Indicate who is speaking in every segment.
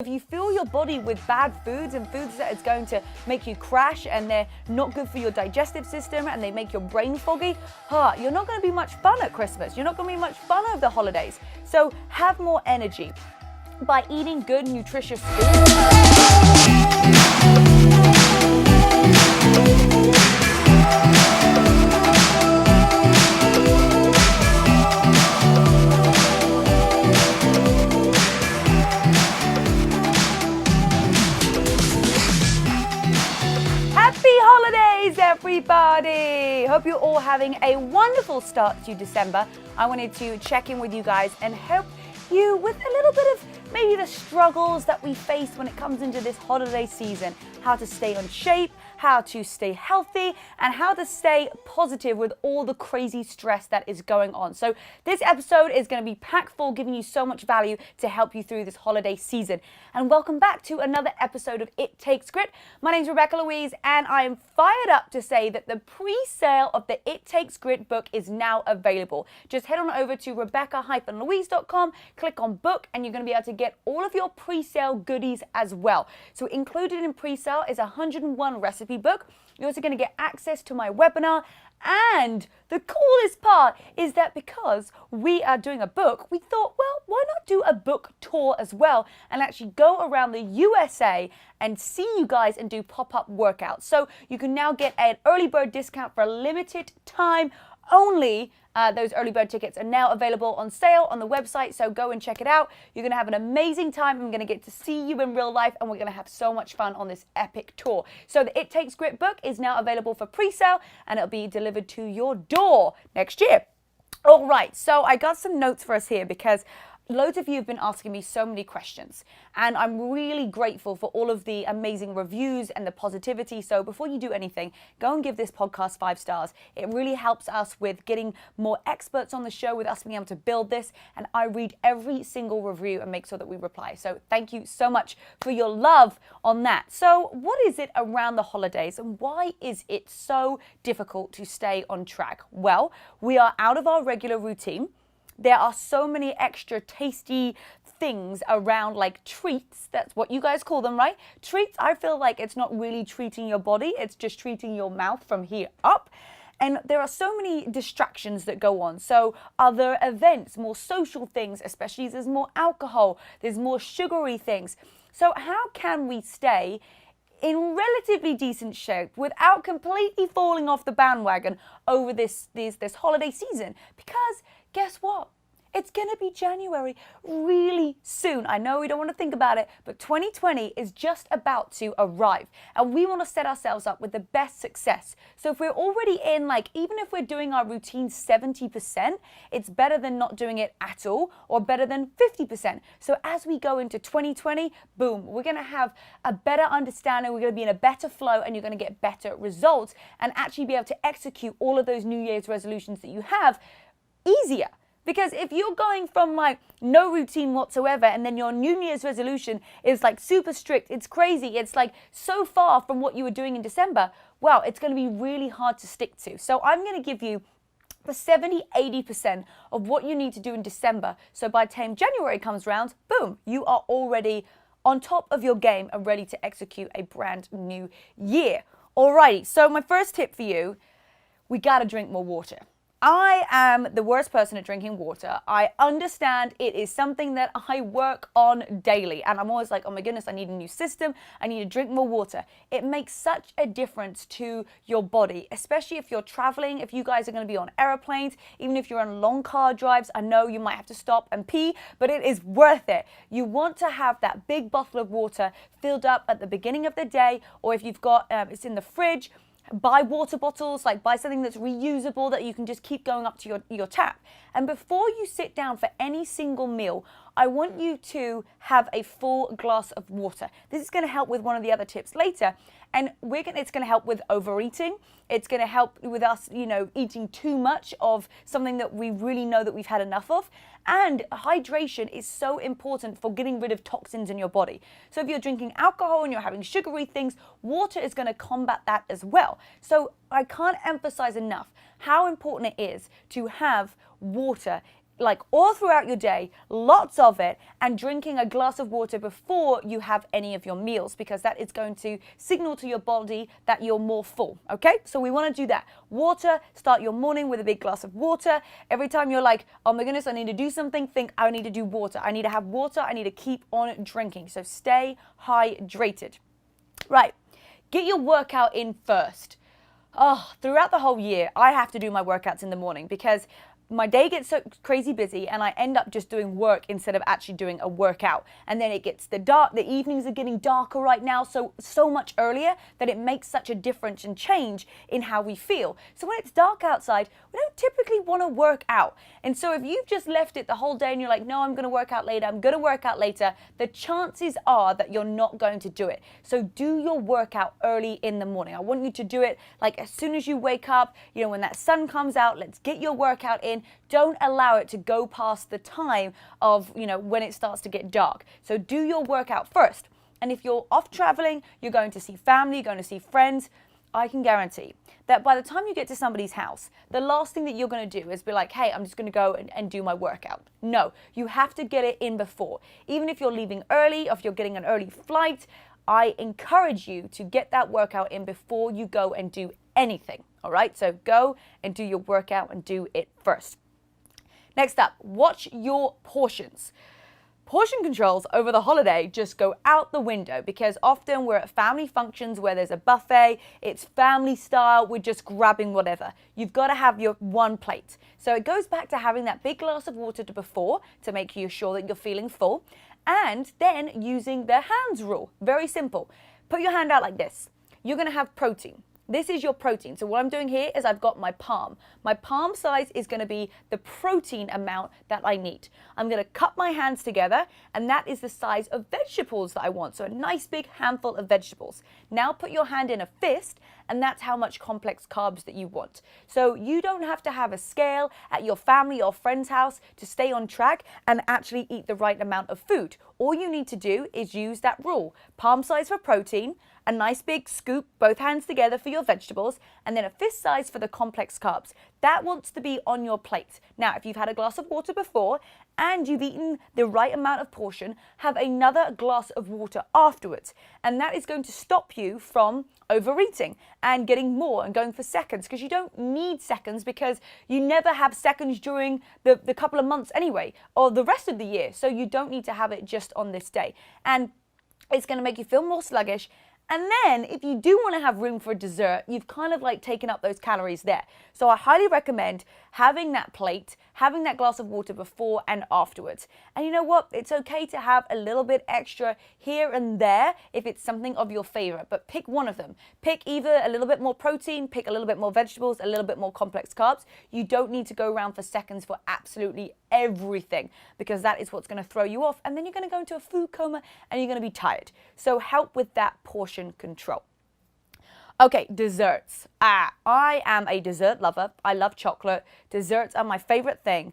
Speaker 1: If you fill your body with bad foods and foods that is going to make you crash and they're not good for your digestive system and they make your brain foggy, you're not going to be much fun at Christmas. You're not going to be much fun over the holidays. So have more energy by eating good, nutritious food. Holidays, everybody! Hope you're all having a wonderful start to December. I wanted to check in with you guys and help you with a little bit of maybe the struggles that we face when it comes into this holiday season. How to stay on shape, how to stay healthy, and how to stay positive with all the crazy stress that is going on. So this episode is going to be packed full, giving you so much value to help you through this holiday season. And welcome back to another episode of It Takes Grit. My name's Rebecca-Louise, and I am fired up to say that the pre-sale of the It Takes Grit book is now available. Just head on over to rebecca-louise.com, click on book, and you're going to be able to get all of your pre-sale goodies as well. So included in pre-sale is a 101 recipe book. You're also going to get access to my webinar, and the coolest part is that because we are doing a book, we thought, well, why not do a book tour as well and actually go around the USA and see you guys and do pop-up workouts. So you can now get an early bird discount for a limited time only. Those early bird tickets are now available on sale on the website, so go and check it out. You're going to have an amazing time. I'm going to get to see you in real life, and we're going to have so much fun on this epic tour. So the It Takes Grit book is now available for pre-sale, and it'll be delivered to your door next year. All right, so I got some notes for us here because loads of you have been asking me so many questions, and I'm really grateful for all of the amazing reviews and the positivity. So before you do anything, go and give this podcast 5 stars. It really helps us with getting more experts on the show, with us being able to build this, and I read every single review and make sure that we reply. So thank you so much for your love on that. So what is it around the holidays, and why is it so difficult to stay on track? Well, we are out of our regular routine. There are so many extra tasty things around, like treats. That's what you guys call them, right? Treats, I feel like it's not really treating your body. It's just treating your mouth from here up. And there are so many distractions that go on. So other events, more social things, especially as there's more alcohol, there's more sugary things. So how can we stay in relatively decent shape without completely falling off the bandwagon over this holiday season? Because guess what? It's going to be January really soon. I know we don't want to think about it, but 2020 is just about to arrive, and we want to set ourselves up with the best success. So if we're already in, even if we're doing our routine 70%, it's better than not doing it at all, or better than 50%. So as we go into 2020, boom, we're going to have a better understanding, we're going to be in a better flow, and you're going to get better results and actually be able to execute all of those New Year's resolutions that you have easier. Because if you're going from no routine whatsoever, and then your New Year's resolution is super strict, it's crazy, it's so far from what you were doing in December, well, it's going to be really hard to stick to. So I'm going to give you the 70-80% of what you need to do in December. So by the time January comes around, boom, you are already on top of your game and ready to execute a brand new year. Alrighty, so my first tip for you, we got to drink more water. I am the worst person at drinking water. I understand it is something that I work on daily, and I'm always like, oh my goodness, I need a new system. I need to drink more water. It makes such a difference to your body, especially if you're traveling, if you guys are going to be on airplanes, even if you're on long car drives. I know you might have to stop and pee, but it is worth it. You want to have that big bottle of water filled up at the beginning of the day, or if you've got, it's in the fridge, buy water bottles, buy something that's reusable that you can just keep going up to your tap. And before you sit down for any single meal, I want you to have a full glass of water. This is going to help with one of the other tips later. And it's going to help with overeating. It's going to help with us, eating too much of something that we really know that we've had enough of. And hydration is so important for getting rid of toxins in your body. So if you're drinking alcohol and you're having sugary things, water is going to combat that as well. So I can't emphasize enough how important it is to have water like all throughout your day, lots of it, and drinking a glass of water before you have any of your meals, because that is going to signal to your body that you're more full, okay? So we want to do that. Water, start your morning with a big glass of water. Every time you're like, oh my goodness, I need to do something, think I need to do water. I need to have water, I need to keep on drinking. So stay hydrated. Right, get your workout in first. Oh, throughout the whole year, I have to do my workouts in the morning because my day gets so crazy busy and I end up just doing work instead of actually doing a workout. And then it gets the evenings are getting darker right now, so much earlier that it makes such a difference and change in how we feel. So when it's dark outside, we don't typically want to work out. And so if you've just left it the whole day and you're like, no, I'm going to work out later, the chances are that you're not going to do it. So do your workout early in the morning. I want you to do it like as soon as you wake up, when that sun comes out, let's get your workout in. Don't allow it to go past the time of, when it starts to get dark. So do your workout first. And if you're off traveling, you're going to see family, you're going to see friends, I can guarantee that by the time you get to somebody's house, the last thing that you're going to do is be like, hey, I'm just going to go and do my workout. No, you have to get it in before. Even if you're leaving early, or if you're getting an early flight, I encourage you to get that workout in before you go and do anything. All right, so go and do your workout and do it first. Next up, watch your portions. Portion controls over the holiday just go out the window because often we're at family functions where there's a buffet, it's family style, we're just grabbing whatever. You've got to have your one plate. So it goes back to having that big glass of water before to make you sure that you're feeling full, and then using the hands rule. Very simple. Put your hand out like this. You're going to have protein. This is your protein. So what I'm doing here is I've got my palm. My palm size is going to be the protein amount that I need. I'm going to cup my hands together, and that is the size of vegetables that I want. So a nice big handful of vegetables. Now put your hand in a fist, and that's how much complex carbs that you want. So you don't have to have a scale at your family or friend's house to stay on track and actually eat the right amount of food. All you need to do is use that rule. Palm size for protein, a nice big scoop, both hands together for your vegetables, and then a fist size for the complex carbs. That wants to be on your plate. Now, if you've had a glass of water before and you've eaten the right amount of portion, have another glass of water afterwards. And that is going to stop you from overeating and getting more and going for seconds, because you don't need seconds because you never have seconds during the couple of months anyway, or the rest of the year. So you don't need to have it just on this day. And it's going to make you feel more sluggish. And then if you do want to have room for dessert, you've kind of like taken up those calories there. So I highly recommend having that plate, having that glass of water before and afterwards. And you know what? It's okay to have a little bit extra here and there if it's something of your favorite, but pick one of them. Pick either a little bit more protein, pick a little bit more vegetables, a little bit more complex carbs. You don't need to go around for seconds for absolutely everything, because that is what's going to throw you off. And then you're going to go into a food coma and you're going to be tired. So help with that portion control. Okay, desserts. I am a dessert lover. I love chocolate. Desserts are my favorite thing.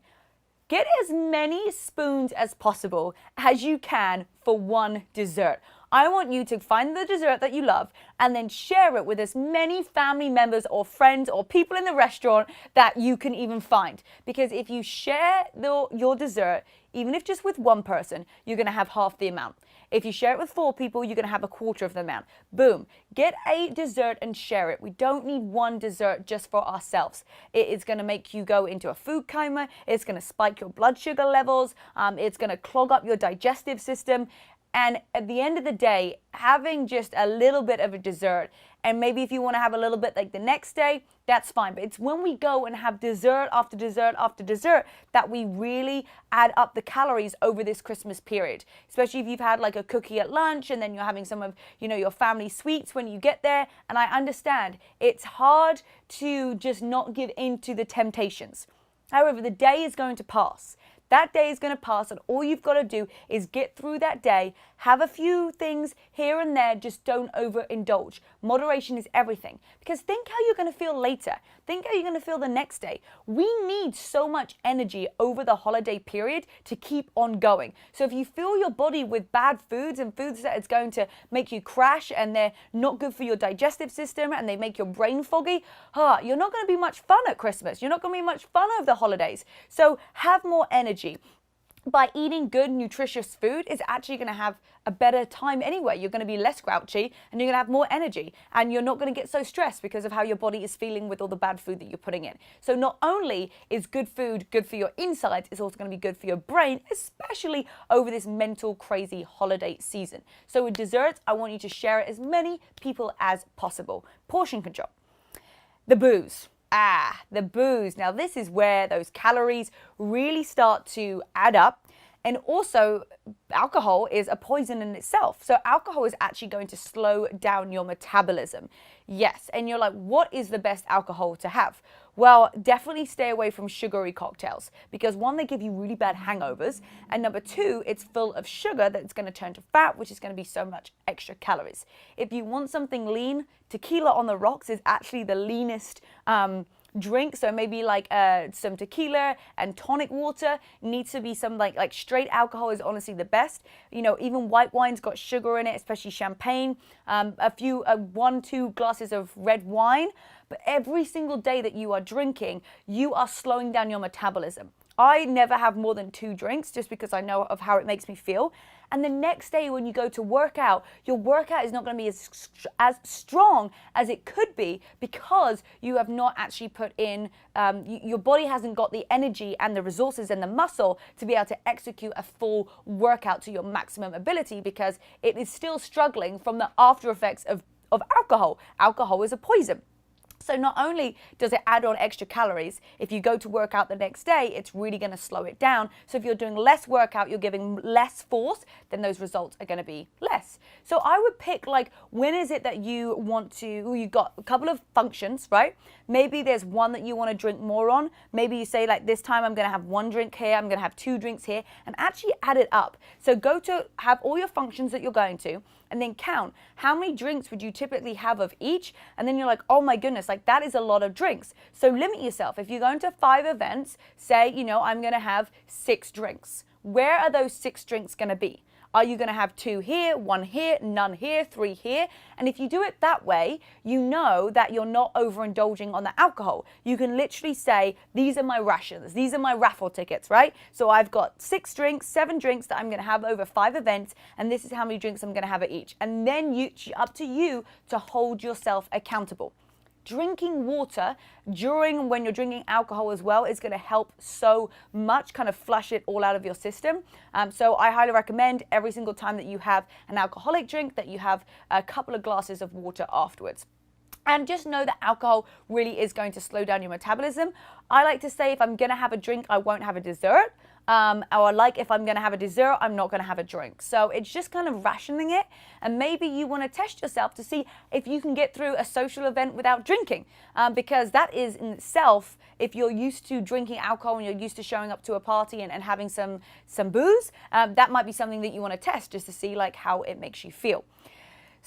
Speaker 1: Get as many spoons as possible as you can for one dessert. I want you to find the dessert that you love and then share it with as many family members or friends or people in the restaurant that you can even find. Because if you share your dessert, even if just with one person, you're going to have half the amount. If you share it with 4 people, you're going to have a quarter of the amount. Boom. Get a dessert and share it. We don't need one dessert just for ourselves. It is going to make you go into a food coma. It's going to spike your blood sugar levels. It's going to clog up your digestive system. And at the end of the day, having just a little bit of a dessert, and maybe if you want to have a little bit like the next day, that's fine. But it's when we go and have dessert after dessert after dessert that we really add up the calories over this Christmas period. Especially if you've had like a cookie at lunch and then you're having some of, your family sweets when you get there. And I understand it's hard to just not give in to the temptations. However, the day is going to pass. That day is going to pass, and all you've got to do is get through that day, have a few things here and there, just don't overindulge. Moderation is everything. Because think how you're going to feel later. Think how you're going to feel the next day. We need so much energy over the holiday period to keep on going. So if you fill your body with bad foods and foods that it's going to make you crash and they're not good for your digestive system and they make your brain foggy, you're not going to be much fun at Christmas. You're not going to be much fun over the holidays. So have more energy. By eating good, nutritious food is actually going to have a better time anyway. You're going to be less grouchy and you're going to have more energy, and you're not going to get so stressed because of how your body is feeling with all the bad food that you're putting in. So not only is good food good for your insides, it's also going to be good for your brain, especially over this mental crazy holiday season. So with desserts, I want you to share it as many people as possible. Portion control. The booze. The booze. Now this is where those calories really start to add up. And also, alcohol is a poison in itself. So alcohol is actually going to slow down your metabolism. Yes, and you're like, what is the best alcohol to have? Well, definitely stay away from sugary cocktails because one, they give you really bad hangovers, and number two, it's full of sugar that's going to turn to fat, which is going to be so much extra calories. If you want something lean, tequila on the rocks is actually the leanest drink. So maybe like some tequila and tonic water. Needs to be some like straight alcohol is honestly the best. You know, even white wine's got sugar in it, especially champagne. A few 1-2 glasses of red wine. But every single day that you are drinking, you are slowing down your metabolism. I never have more than 2 drinks just because I know of how it makes me feel. And the next day when you go to work out, your workout is not going to be as strong as it could be because you have not actually put in, your body hasn't got the energy and the resources and the muscle to be able to execute a full workout to your maximum ability because it is still struggling from the after effects of alcohol. Alcohol is a poison. So not only does it add on extra calories, if you go to work out the next day, it's really going to slow it down. So if you're doing less workout, you're giving less force, then those results are going to be less. So I would pick like, when is it that you want to, you've got a couple of functions, right? Maybe there's one that you want to drink more on. Maybe you say like, this time I'm going to have 1 drink here, I'm going to have 2 drinks here, and actually add it up. So go to have all your functions that you're going to, and then count how many drinks would you typically have of each, and then you're like, oh my goodness, like that is a lot of drinks. So limit yourself. If you're going to 5 events, say, you know, I'm going to have 6 drinks. Where are those 6 drinks going to be? Are you going to have 2 here, 1 here, none here, 3 here? And if you do it that way, you know that you're not overindulging on the alcohol. You can literally say, these are my rations, these are my raffle tickets, right? So I've got 6 drinks, 7 drinks that I'm going to have over 5 events, and this is how many drinks I'm going to have at each. And then up to you to hold yourself accountable. Drinking water when you're drinking alcohol as well is going to help so much, kind of flush it all out of your system. So I highly recommend every single time that you have an alcoholic drink that you have a couple of glasses of water afterwards. And just know that alcohol really is going to slow down your metabolism. I like to say if I'm going to have a drink, I won't have a dessert. Or like if I'm going to have a dessert, I'm not going to have a drink. So it's just kind of rationing it. And maybe you want to test yourself to see if you can get through a social event without drinking. Because that is in itself, if you're used to drinking alcohol and you're used to showing up to a party and having some booze, that might be something that you want to test just to see like how it makes you feel.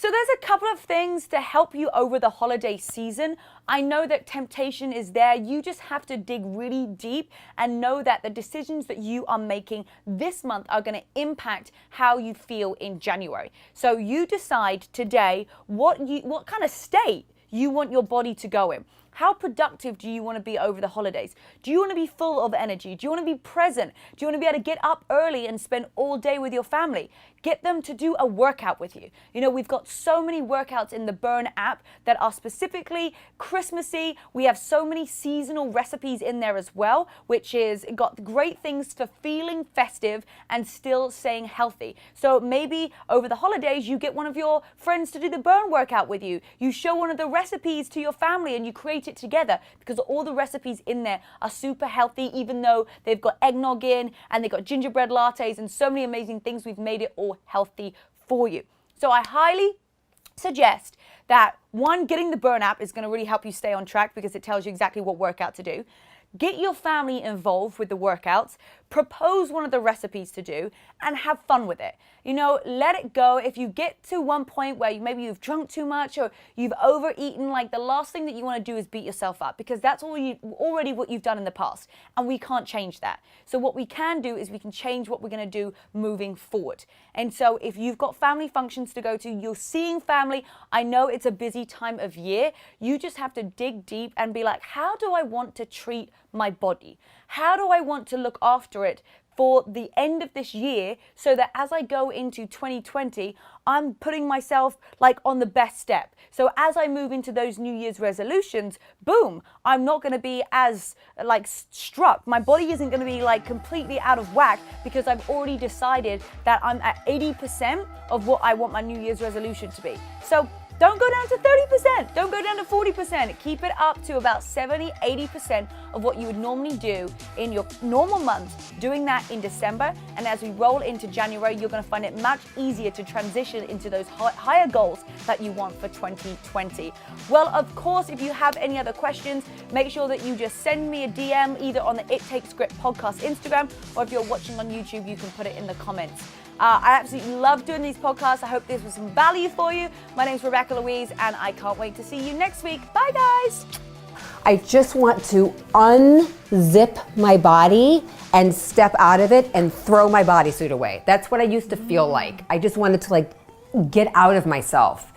Speaker 1: So there's a couple of things to help you over the holiday season. I know that temptation is there. You just have to dig really deep and know that the decisions that you are making this month are going to impact how you feel in January. So you decide today what kind of state you want your body to go in. How productive do you want to be over the holidays? Do you want to be full of energy? Do you want to be present? Do you want to be able to get up early and spend all day with your family? Get them to do a workout with you. You know, we've got so many workouts in the Burn app that are specifically Christmassy. We have so many seasonal recipes in there as well, which is got great things for feeling festive and still staying healthy. So maybe over the holidays, you get one of your friends to do the Burn workout with you. You show one of the recipes to your family and you create it together because all the recipes in there are super healthy, even though they've got eggnog in and they've got gingerbread lattes and so many amazing things. We've made it all healthy for you. So I highly suggest that 1, getting the Burn app is going to really help you stay on track because it tells you exactly what workout to do. get your family involved with the workouts, propose one of the recipes to do, and have fun with it. You know, let it go. If you get to one point where maybe you've drunk too much or you've overeaten, like the last thing that you want to do is beat yourself up, because that's already what you've done in the past, and we can't change that. So what we can do is we can change what we're going to do moving forward. And so if you've got family functions to go to, you're seeing family, I know it's a busy time of year, you just have to dig deep and be like, how do I want to treat my body? How do I want to look after it for the end of this year, so that as I go into 2020, I'm putting myself like on the best step. So as I move into those New Year's resolutions, boom, I'm not going to be as like struck. My body isn't going to be like completely out of whack, because I've already decided that I'm at 80% of what I want my New Year's resolution to be. So don't go down to 30%, don't go down to 40%. Keep it up to about 70, 80% of what you would normally do in your normal months, doing that in December. And as we roll into January, you're gonna find it much easier to transition into those higher goals that you want for 2020. Well, of course, if you have any other questions, make sure that you just send me a DM either on the It Takes Grit podcast Instagram, or if you're watching on YouTube, you can put it in the comments. I absolutely love doing these podcasts. I hope this was some value for you. My name's Rebecca-Louise, and I can't wait to see you next week. Bye, guys.
Speaker 2: I just want to unzip my body and step out of it and throw my bodysuit away. That's what I used to feel like. I just wanted to like get out of myself.